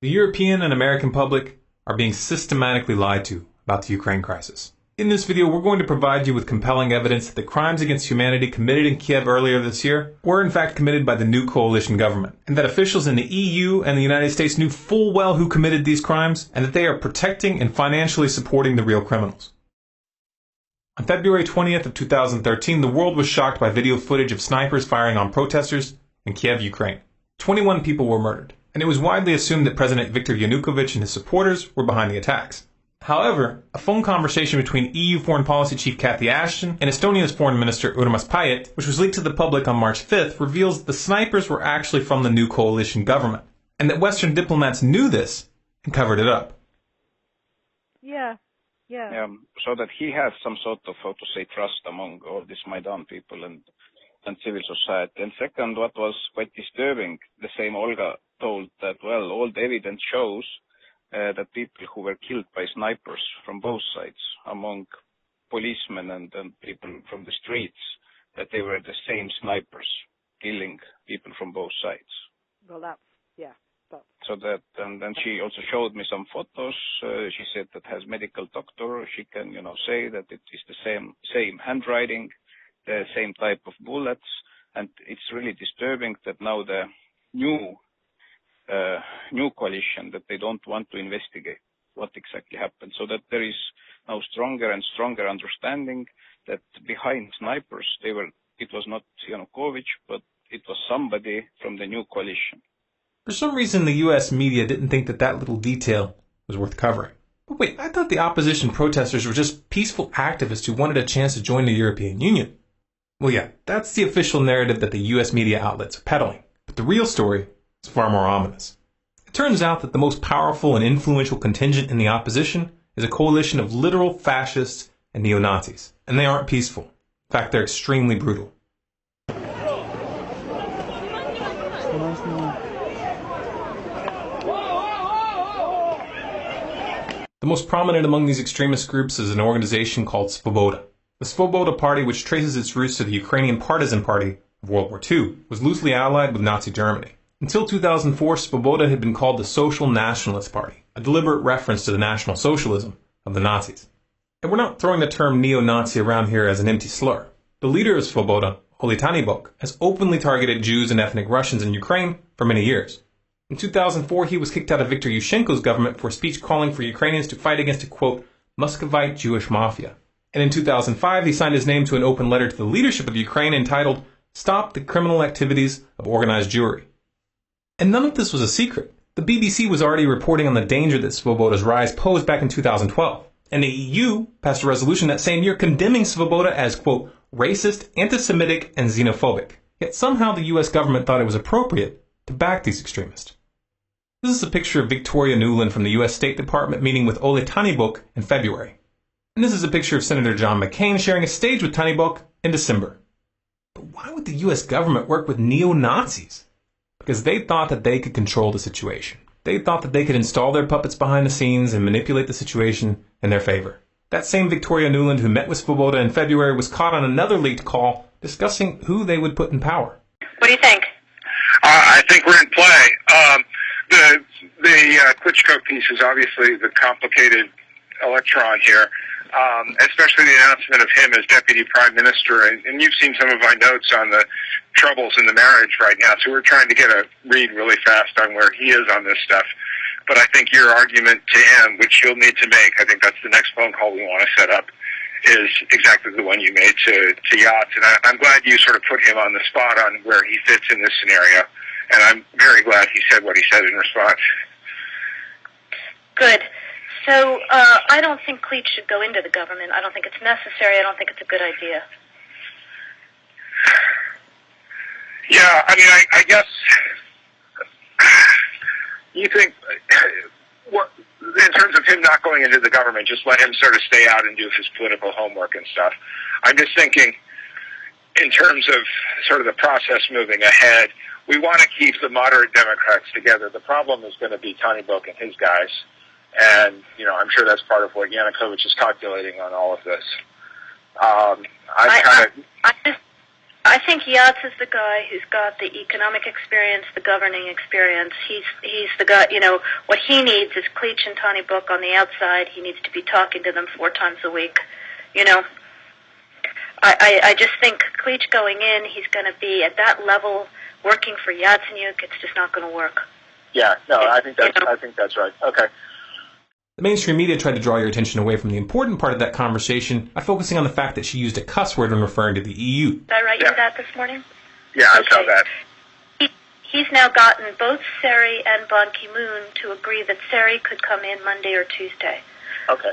The European and American public are being systematically lied to about the Ukraine crisis. In this video, we're going to provide you with compelling evidence that the crimes against humanity committed in Kiev earlier this year were in fact committed by the new coalition government, and that officials in the EU and the United States knew full well who committed these crimes, and that they are protecting and financially supporting the real criminals. On February 20th of 2013, the world was shocked by video footage of snipers firing on protesters in Kiev, Ukraine. 21 people were murdered, and it was widely assumed that President Viktor Yanukovych and his supporters were behind the attacks. However, a phone conversation between EU Foreign Policy Chief Cathy Ashton and Estonia's Foreign Minister Urmas Paet, which was leaked to the public on March 5th, reveals that the snipers were actually from the new coalition government, and that Western diplomats knew this and covered it up. Yeah. So that he has some sort of, how to say, trust among all these Maidan people and civil society. And second, what was quite disturbing, the same Olga told that, well, all the evidence shows that people who were killed by snipers from both sides, among policemen and people from the streets, that they were the same snipers killing people from both sides. Well, that's. So that, and then she also showed me some photos. She said that has medical doctor. She can, say that it is the same handwriting, the same type of bullets, and it's really disturbing that now the new coalition, that they don't want to investigate what exactly happened, so that there is now stronger and stronger understanding that behind snipers it was not Yanukovych, but it was somebody from the new coalition. For some reason, the US media didn't think that little detail was worth covering. But wait, I thought the opposition protesters were just peaceful activists who wanted a chance to join the European Union. Well, yeah, that's the official narrative that the US media outlets are peddling. But the real story is far more ominous. It turns out that the most powerful and influential contingent in the opposition is a coalition of literal fascists and neo-Nazis. And they aren't peaceful. In fact, they're extremely brutal. The most prominent among these extremist groups is an organization called Svoboda. The Svoboda Party, which traces its roots to the Ukrainian Partisan Party of World War II, was loosely allied with Nazi Germany. Until 2004, Svoboda had been called the Social Nationalist Party, a deliberate reference to the National Socialism of the Nazis. And we're not throwing the term neo-Nazi around here as an empty slur. The leader of Svoboda, Oleh Tyahnybok, has openly targeted Jews and ethnic Russians in Ukraine for many years. In 2004, he was kicked out of Viktor Yushchenko's government for a speech calling for Ukrainians to fight against a, quote, Muscovite Jewish mafia. And in 2005, he signed his name to an open letter to the leadership of Ukraine entitled, Stop the Criminal Activities of Organized Jewry. And none of this was a secret. The BBC was already reporting on the danger that Svoboda's rise posed back in 2012. And the EU passed a resolution that same year condemning Svoboda as, quote, racist, anti-Semitic, and xenophobic. Yet somehow the US government thought it was appropriate to back these extremists. This is a picture of Victoria Nuland from the U.S. State Department meeting with Oleh Tyahnybok in February. And this is a picture of Senator John McCain sharing a stage with Tyahnybok in December. But why would the U.S. government work with neo-Nazis? Because they thought that they could control the situation. They thought that they could install their puppets behind the scenes and manipulate the situation in their favor. That same Victoria Nuland who met with Svoboda in February was caught on another leaked call discussing who they would put in power. What do you think? I think we're in play. The Klitschko piece is obviously the complicated electron here, especially the announcement of him as deputy prime minister. And you've seen some of my notes on the troubles in the marriage right now, so we're trying to get a read really fast on where he is on this stuff. But I think your argument to him, which you'll need to make, I think that's the next phone call we want to set up, is exactly the one you made to Yats. And I'm glad you sort of put him on the spot on where he fits in this scenario. And I'm very glad he said what he said in response. Good. So I don't think Klitsch should go into the government. I don't think it's necessary. I don't think it's a good idea. Yeah, I mean, I guess you think, in terms of him not going into the government, just let him sort of stay out and do his political homework and stuff. I'm just thinking, in terms of sort of the process moving ahead, we want to keep the moderate Democrats together. The problem is going to be Tyahnybok and his guys. And, I'm sure that's part of what Yanukovych is calculating on all of this. I think Yats is the guy who's got the economic experience, the governing experience. He's the guy, what he needs is Klitsch and Tony Book on the outside. He needs to be talking to them 4 times a week. I just think Klitsch going in, he's going to be at that level working for Yatsenyuk. It's just not going to work. Yeah, no, I think that's right. Okay. The mainstream media tried to draw your attention away from the important part of that conversation by focusing on the fact that she used a cuss word when referring to the EU. Did I write you that this morning? Yeah, I saw that. He's now gotten both Sari and Ban Ki-moon to agree that Sari could come in Monday or Tuesday. Okay.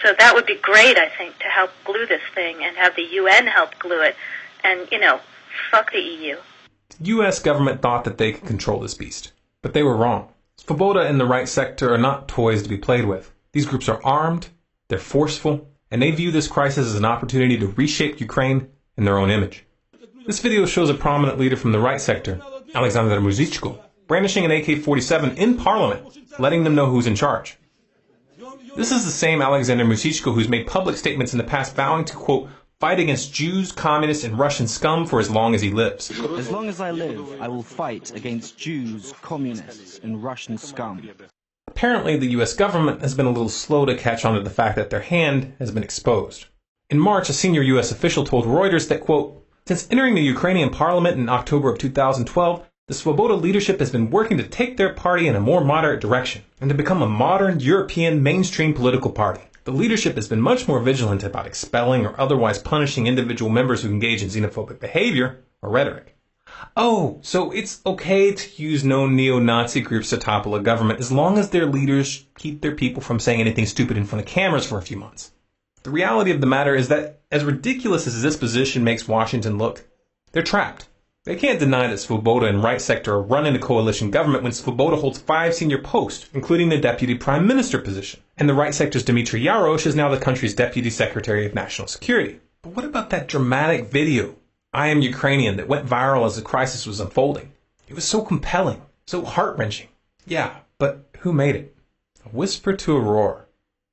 So that would be great, I think, to help glue this thing and have the UN help glue it. And, fuck the EU. The U.S. government thought that they could control this beast, but they were wrong. Svoboda and the right sector are not toys to be played with. These groups are armed, they're forceful, and they view this crisis as an opportunity to reshape Ukraine in their own image. This video shows a prominent leader from the right sector, Alexander Muzhichko, brandishing an AK-47 in Parliament, letting them know who's in charge. This is the same Alexander Muzhichko who's made public statements in the past vowing to, quote, fight against Jews, communists, and Russian scum for as long as he lives. As long as I live, I will fight against Jews, communists, and Russian scum. Apparently, the U.S. government has been a little slow to catch on to the fact that their hand has been exposed. In March, a senior U.S. official told Reuters that, quote, since entering the Ukrainian parliament in October of 2012, the Svoboda leadership has been working to take their party in a more moderate direction and to become a modern European mainstream political party. The leadership has been much more vigilant about expelling or otherwise punishing individual members who engage in xenophobic behavior or rhetoric. Oh, so it's okay to use known neo-Nazi groups to topple a government as long as their leaders keep their people from saying anything stupid in front of cameras for a few months. The reality of the matter is that, as ridiculous as this position makes Washington look, they're trapped. They can't deny that Svoboda and right sector are running the coalition government when Svoboda holds 5 senior posts, including the deputy prime minister position. And the right sector's Dmitry Yarosh is now the country's deputy secretary of national security. But what about that dramatic video, I Am Ukrainian, that went viral as the crisis was unfolding? It was so compelling, so heart-wrenching. Yeah, but who made it? A whisper to a roar.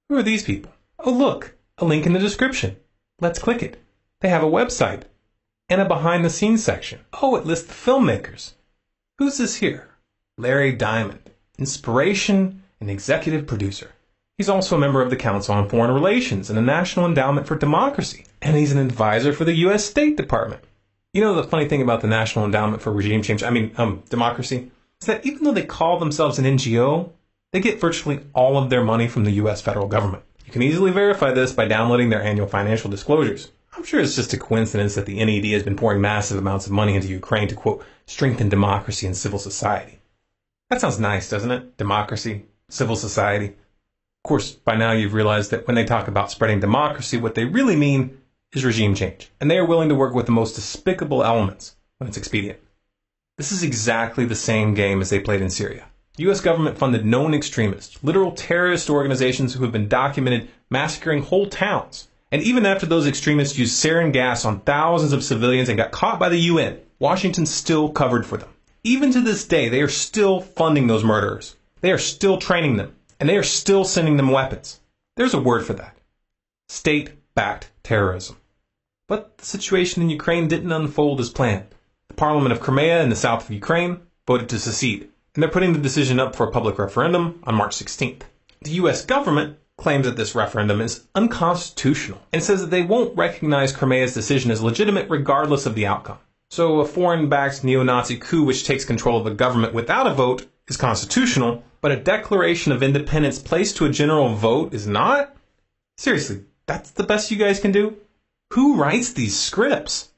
Who are these people? Oh look, a link in the description. Let's click it. They have a website. And a behind-the-scenes section. Oh, it lists the filmmakers. Who's this here? Larry Diamond, inspiration and executive producer. He's also a member of the Council on Foreign Relations and the National Endowment for Democracy. And he's an advisor for the U.S. State Department. You know the funny thing about the National Endowment for Democracy? Is that even though they call themselves an NGO, they get virtually all of their money from the U.S. federal government. You can easily verify this by downloading their annual financial disclosures. I'm sure it's just a coincidence that the NED has been pouring massive amounts of money into Ukraine to, quote, strengthen democracy and civil society. That sounds nice, doesn't it? Democracy, civil society. Of course, by now you've realized that when they talk about spreading democracy, what they really mean is regime change. And they are willing to work with the most despicable elements when it's expedient. This is exactly the same game as they played in Syria. The U.S. government funded known extremists, literal terrorist organizations who have been documented massacring whole towns. And even after those extremists used sarin gas on thousands of civilians and got caught by the UN, Washington still covered for them. Even to this day, they are still funding those murderers. They are still training them. And they are still sending them weapons. There's a word for that. State-backed terrorism. But the situation in Ukraine didn't unfold as planned. The Parliament of Crimea in the south of Ukraine voted to secede. And they're putting the decision up for a public referendum on March 16th. The U.S. government claims that this referendum is unconstitutional and says that they won't recognize Crimea's decision as legitimate regardless of the outcome. So a foreign-backed neo-Nazi coup which takes control of the government without a vote is constitutional, but a declaration of independence placed to a general vote is not? Seriously, that's the best you guys can do? Who writes these scripts?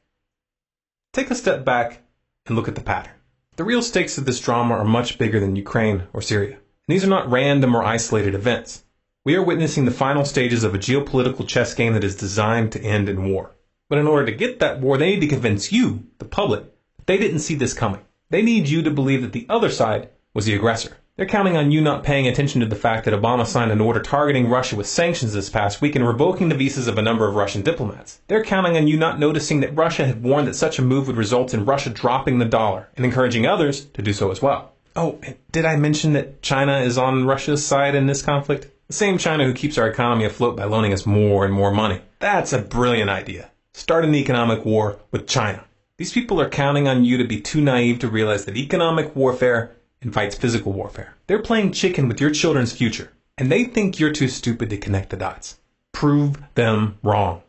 Take a step back and look at the pattern. The real stakes of this drama are much bigger than Ukraine or Syria. And these are not random or isolated events. We are witnessing the final stages of a geopolitical chess game that is designed to end in war. But in order to get that war, they need to convince you, the public, that they didn't see this coming. They need you to believe that the other side was the aggressor. They're counting on you not paying attention to the fact that Obama signed an order targeting Russia with sanctions this past week and revoking the visas of a number of Russian diplomats. They're counting on you not noticing that Russia had warned that such a move would result in Russia dropping the dollar and encouraging others to do so as well. Oh, did I mention that China is on Russia's side in this conflict? The same China who keeps our economy afloat by loaning us more and more money. That's a brilliant idea. start an economic war with China. These people are counting on you to be too naive to realize that economic warfare invites physical warfare. They're playing chicken with your children's future, and they think you're too stupid to connect the dots. Prove them wrong.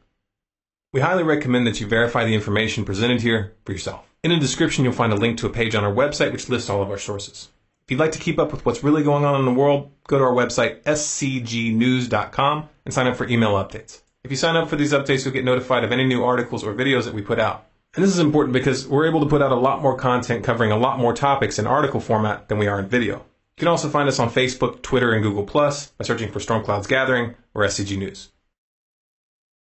We highly recommend that you verify the information presented here for yourself. In the description, you'll find a link to a page on our website which lists all of our sources. If you'd like to keep up with what's really going on in the world, go to our website, scgnews.com, and sign up for email updates. If you sign up for these updates, you'll get notified of any new articles or videos that we put out. And this is important because we're able to put out a lot more content covering a lot more topics in article format than we are in video. You can also find us on Facebook, Twitter, and Google+, by searching for Storm Clouds Gathering or SCG News.